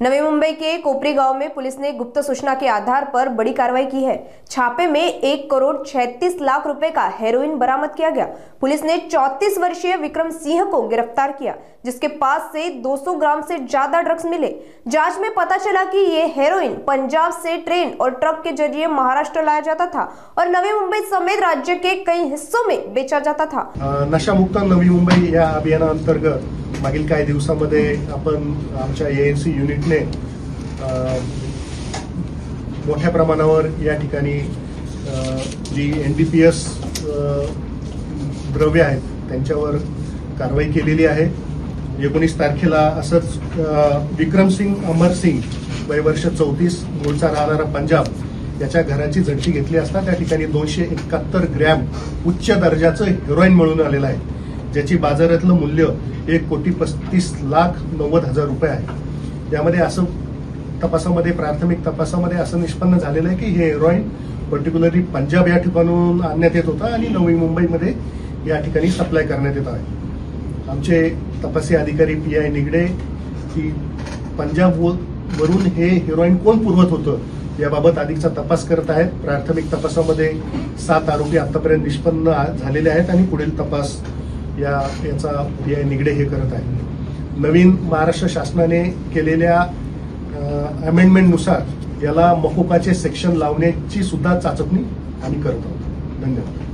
नवी मुंबई के कोपरी गांव में पुलिस ने गुप्त सूचना के आधार पर बड़ी कार्रवाई की है। छापे में 1,36,00,000 रुपए का हेरोइन बरामद किया गया। पुलिस ने 34 वर्षीय विक्रम सिंह को गिरफ्तार किया, जिसके पास से 200 ग्राम से ज्यादा ड्रग्स मिले। जांच में पता चला कि ये हेरोइन पंजाब से ट्रेन और ट्रक के जरिए महाराष्ट्र लाया जाता था और नवी मुंबई समेत राज्य के कई हिस्सों में बेचा जाता था। नशामुक्त नवी मुंबई या अभियानांतर्गत मागील काही दिवसांमध्ये आपण आमच्या एएनसी युनिटने मोठ्या प्रमाणावर या ठिकाणी जी एनडीपीएस द्रव्य आहेत त्यांच्यावर कारवाई केलेली आहे। 19 तारखेला असंच विक्रम सिंग अमर सिंग वय वर्ष 34 मूळचा राहणारा पंजाब याच्या घराची झडती घेतली असता त्या ठिकाणी 271 ग्रॅम उच्च दर्जाचं हेरोईन मिळून आलेलं आहे, ज्याची बाजारातलं मूल्य 1,35,90,000 रुपये आहे। यामध्ये असं तपासामध्ये प्राथमिक तपासामध्ये असं निष्पन्न झालेलं आहे की हे हेरोईन पर्टिक्युलरली पंजाब या ठिकाणून आणण्यात येत होता आणि नवी मुंबईमध्ये या ठिकाणी सप्लाय करण्यात येत आहे। आमचे तपासी अधिकारी पीआय निगडे की पंजाब वरून हे हेरोईन कोण पुरवत होतं याबाबत अधिकचा तपास करत आहेत। प्राथमिक तपासामध्ये 7 आरोपी आतापर्यंत निष्पन्न झालेले आहेत आणि पुढील तपास याचा पीआय निगडे हे करत आहे। नवीन महाराष्ट्र शासनाने केलेल्या अमेंडमेंटनुसार याला मकोकाचे सेक्शन लावण्याची सुद्धा चाचपणी आम्ही करत आहोत। धन्यवाद।